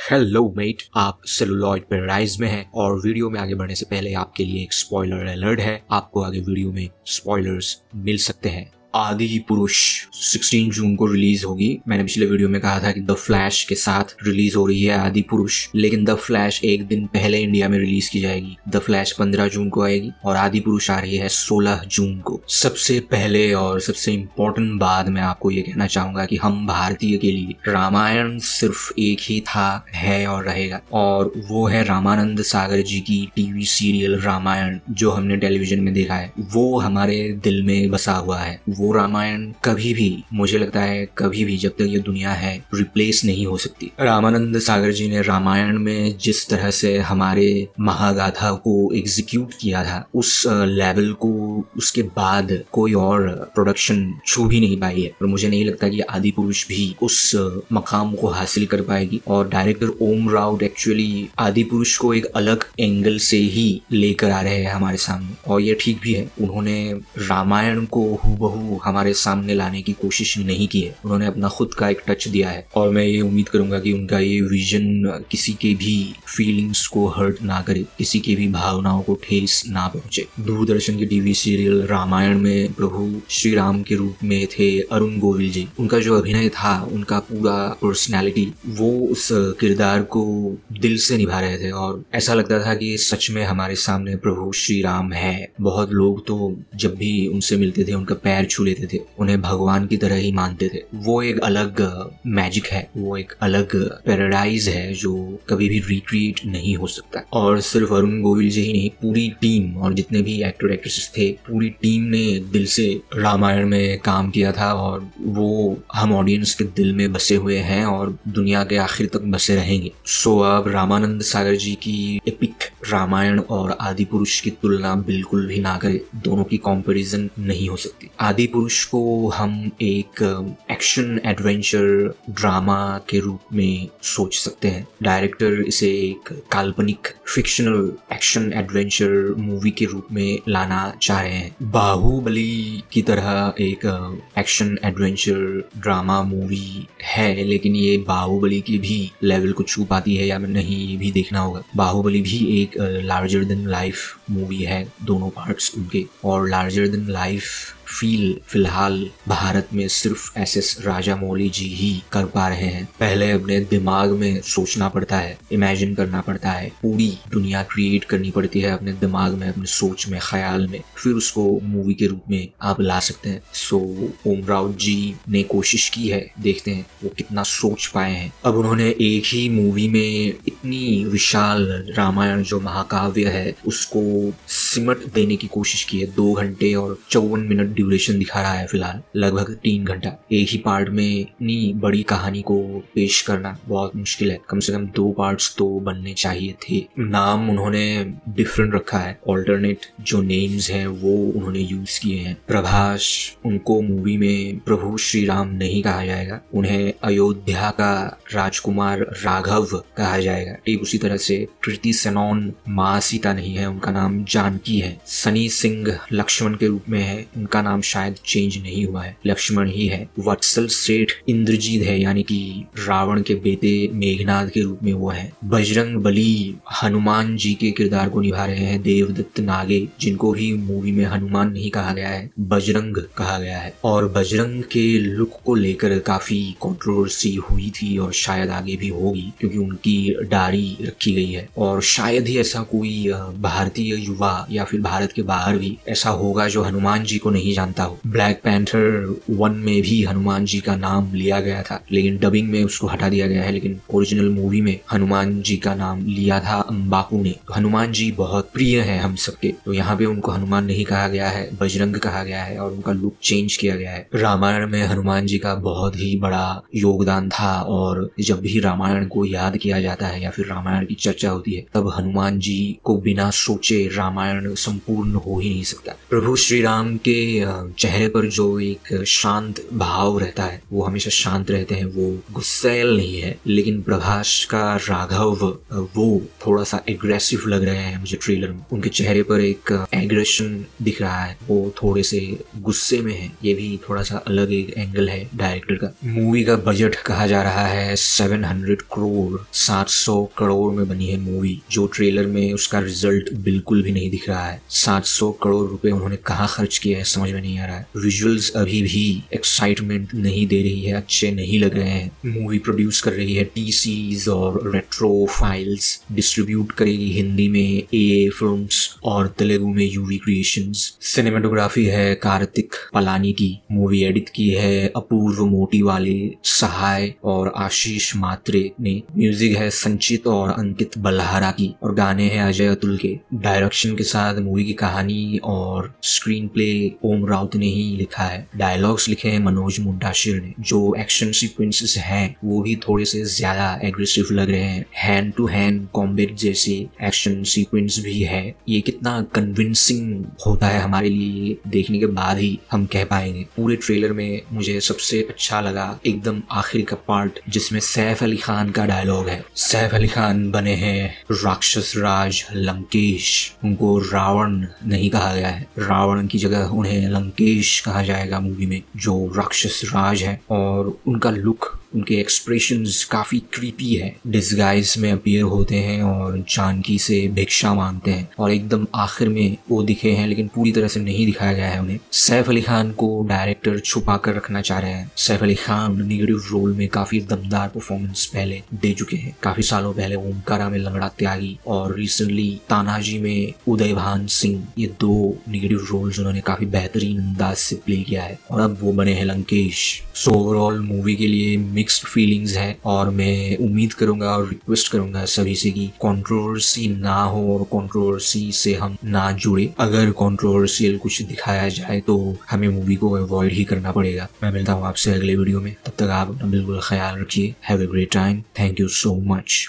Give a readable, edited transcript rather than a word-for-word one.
Hello met, आप celluloid paradise में हैं और वीडियो में आगे बढ़ने से पहले आपके लिए एक स्पॉइलर अलर्ट है। आपको आगे वीडियो में स्पॉयलर्स मिल सकते हैं। आदि पुरुष 16 जून को रिलीज होगी। मैंने पिछले वीडियो में कहा था कि द फ्लैश के साथ रिलीज हो रही है आदि पुरुष, लेकिन द फ्लैश एक दिन पहले इंडिया में रिलीज की जाएगी। द फ्लैश 15 जून को आएगी और आदि पुरुष आ रही है 16 जून को। सबसे पहले और सबसे इम्पोर्टेंट बात मैं आपको ये कहना चाहूंगा कि हम भारतीय के लिए रामायण सिर्फ एक ही था, है और रहेगा, और वो है रामानंद सागर जी की टीवी सीरियल रामायण जो हमने टेलीविजन में देखा है। वो हमारे दिल में बसा हुआ है। वो रामायण कभी भी, मुझे लगता है कभी भी, जब तक ये दुनिया है, रिप्लेस नहीं हो सकती। रामानंद सागर जी ने रामायण में जिस तरह से हमारे महागाथा को एग्जीक्यूट किया था, उस लेवल को उसके बाद कोई और प्रोडक्शन छू भी नहीं पाई है, और मुझे नहीं लगता कि आदि पुरुष भी उस मकाम को हासिल कर पाएगी। और डायरेक्टर ओम राउत एक्चुअली आदि पुरुष को एक अलग एंगल से ही लेकर आ रहे हैं हमारे सामने, और ये ठीक भी है। उन्होंने रामायण को हूबहू हमारे सामने लाने की कोशिश नहीं की है, उन्होंने अपना खुद का एक टच दिया है, और मैं ये उम्मीद करूंगा कि उनका ये विजन किसी के भी फीलिंग्स को हर्ट ना करे, किसी की भी भावनाओं को ठेस ना पहुंचे। दूरदर्शन के टीवी सीरियल रामायण में प्रभु श्री राम के रूप में थे अरुण गोविल जी। उनका जो अभिनय था, उनका पूरा पर्सनैलिटी, वो उस किरदार को दिल से निभा रहे थे, और ऐसा लगता था कि सच में हमारे सामने प्रभु श्री राम है। बहुत लोग तो जब भी उनसे मिलते थे उनका पैर छू लेते थे, उन्हें भगवान की तरह ही मानते थे। वो एक अलग मैजिक है, वो एक अलग पैराडाइज है जो कभी भी रिक्रिएट नहीं हो सकता। और सिर्फ अरुण गोविल जी ही नहीं, पूरी टीम और जितने भी एक्टर एक्ट्रेसेस थे, पूरी टीम ने दिल से रामायण में काम किया था, और वो हम ऑडियंस के दिल में बसे हुए हैं और दुनिया के आखिर तक बसे रहेंगे। सो अब रामानंद सागर जी की एपिक रामायण और आदि पुरुष की तुलना बिल्कुल भी ना करें, दोनों की कंपैरिजन नहीं हो सकती। आदि पुरुष को हम एक एक्शन एडवेंचर ड्रामा के रूप में सोच सकते हैं। डायरेक्टर इसे एक काल्पनिक फिक्शनल एक्शन एडवेंचर मूवी के रूप में लाना चाह रहे हैं। बाहुबली की तरह एक एक्शन एडवेंचर ड्रामा मूवी है, लेकिन ये बाहुबली की भी लेवल को छू पाती है या नहीं, ये भी देखना होगा। बाहुबली भी एक लार्जर देन लाइफ मूवी है, दोनों पार्ट्स उनके, और लार्जर देन लाइफ फील फिलहाल भारत में सिर्फ एसएस राजामौली जी ही कर पा रहे हैं। पहले अपने दिमाग में सोचना पड़ता है, इमेजिन करना पड़ता है, पूरी दुनिया क्रिएट करनी पड़ती है अपने दिमाग में, अपने सोच में, ख्याल में, फिर उसको मूवी के रूप में आप ला सकते हैं। सो ओम राउत जी ने कोशिश की है, देखते हैं वो कितना सोच पाए हैं। अब उन्होंने एक ही मूवी में इतनी विशाल रामायण जो महाकाव्य है उसको सिमट देने की कोशिश की है। 2 घंटे और 54 मिनट ड्यूरेशन दिखा रहा है फिलहाल, लगभग 3 घंटा। एक ही पार्ट में इतनी बड़ी कहानी को पेश करना बहुत मुश्किल है। कम से कम 2 पार्ट्स तो बनने चाहिए थे। नाम उन्होंने डिफरेंट रखा है, ऑल्टरनेट जो नेम्स हैं वो उन्होंने यूज किए हैं। प्रभास, उनको मूवी में प्रभु श्री राम नहीं कहा जाएगा, उन्हें अयोध्या का राजकुमार राघव कहा जाएगा। ठीक उसी तरह से कृति सेनन माँ सीता नहीं है, उनका नाम जानकी है। सनी सिंह लक्ष्मण के रूप में है, उनका नाम शायद चेंज नहीं हुआ है, लक्ष्मण ही है। वत्सल सेठ इंद्रजीत है, यानी कि रावण के बेटे मेघनाद के रूप में वो है। बजरंग बली हनुमान जी के किरदार को निभा रहे हैं देवदत्त नागे, जिनको भी मूवी में हनुमान नहीं कहा गया है, बजरंग कहा गया है। और बजरंग के लुक को लेकर काफी कंट्रोवर्सी हुई थी और शायद आगे भी होगी, क्योंकि उनकी दाढ़ी रखी गई है, और शायद ही ऐसा कोई भारतीय युवा या फिर भारत के बाहर भी ऐसा होगा जो हनुमान जी को नहीं जानता हो। ब्लैक पैंथर 1 में भी हनुमान जी का नाम लिया गया था, लेकिन डबिंग में उसको हटा दिया गया है, लेकिन ओरिजिनल मूवी में हनुमान जी का नाम लिया था अम्बाकू ने। तो हनुमान जी बहुत प्रिय है हम सबके, तो यहाँ पे उनको हनुमान नहीं कहा गया है, बजरंग कहा गया है, और उनका लुक चेंज किया गया है। रामायण में हनुमान जी का बहुत ही बड़ा योगदान था, और जब भी रामायण को याद किया जाता है या फिर रामायण की चर्चा होती है, तब हनुमान जी को बिना सोचे रामायण संपूर्ण हो ही नहीं सकता। प्रभु श्री राम के चेहरे पर जो एक शांत भाव रहता है, वो हमेशा शांत रहते हैं, वो गुस्सैल नहीं है। लेकिन प्रभास का राघव वो थोड़ा सा एग्रेसिव लग रहे हैं मुझे ट्रेलर में। उनके चेहरे पर एक एग्रेशन दिख रहा है, वो थोड़े से गुस्से में है। ये भी थोड़ा सा अलग एक एंगल है डायरेक्टर का। मूवी का बजट कहा जा रहा है 700 करोड़, 700 करोड़ में बनी है मूवी, जो ट्रेलर में उसका रिजल्ट बिल्कुल भी नहीं दिख रहा है। 700 करोड़ रुपए उन्होंने कहाँ खर्च किया है समझ में नहीं आ रहा है। विजुअल्स अभी भी एक्साइटमेंट नहीं दे रही है, अच्छे नहीं लग रहे हैं। मूवी प्रोड्यूस कर रही है टीसीज और रेट्रो फाइल्स, डिस्ट्रीब्यूट करेगी हिंदी में AA फिल्म्स और तेलुगु में UV क्रिएशंस। सिनेमेटोग्राफी है कार्तिक पलानी की। मूवी एडिट की है अपूर्व मोटीवाले, सहाय और आशीष मात्रे ने। म्यूजिक है संचित और अंकित बल्हारा की और गाने हैं अजय अतुल के। डायरेक्शन के साथ मूवी की कहानी और स्क्रीन प्ले ओम राउत ने ही लिखा है। डायलॉग्स लिखे हैं मनोज मुंडाशिर ने। जो एक्शन सीक्वेंसेस हैं वो भी थोड़े से ज्यादा एग्रेसिव लग रहे हैं। हैंड टू हैंड कॉम्बैट जैसे एक्शन सीक्वेंस भी है। ये कितना कन्विंसिंग होता है हमारे लिए देखने के बाद ही हम कह पाएंगे। पूरे ट्रेलर में मुझे सबसे अच्छा लगा एकदम आखिर का पार्ट, जिसमें सैफ अली खान का डायलॉग है। सैफ अली खान बने हैं राक्षस राज लंकेश। उनको रावण नहीं कहा गया है, रावण की जगह उन्हें लंकेश कहा जाएगा मूवी में, जो राक्षस राज है। और उनका लुक, उनके एक्सप्रेशंस काफी क्रीपी है। डिस्गाइज में अपीयर होते हैं और जानकी से भिक्षा मांगते हैं और एकदम आखिर में वो दिखे हैं, लेकिन पूरी तरह से नहीं दिखाया गया है उन्हें। सैफ अली खान को डायरेक्टर छुपा कर रखना चाह रहे हैं। सैफ अली खान निगेटिव रोल में काफी दमदार परफॉर्मेंस पहले दे चुके हैं। काफी सालों पहले ओमकारा में लंगड़ा त्यागी और रिसेंटली तानाजी में उदयभान सिंह, ये 2 निगेटिव रोल्स उन्होंने काफी बेहतरीन अंदाज से प्ले किया है और अब वो बने हैं लंकेश। सो ओवरऑल मूवी के लिए मिक्स्ड फीलिंग्स है और मैं उम्मीद करूंगा और रिक्वेस्ट करूंगा सभी से कि कंट्रोवर्सी ना हो और कंट्रोवर्सी से हम ना जुड़े। अगर कंट्रोवर्शियल कुछ दिखाया जाए तो हमें मूवी को अवॉइड ही करना पड़ेगा। मैं मिलता हूँ आपसे अगले वीडियो में, तब तक आप अपना बिल्कुल ख्याल रखिए। Have a great time. Thank you so much.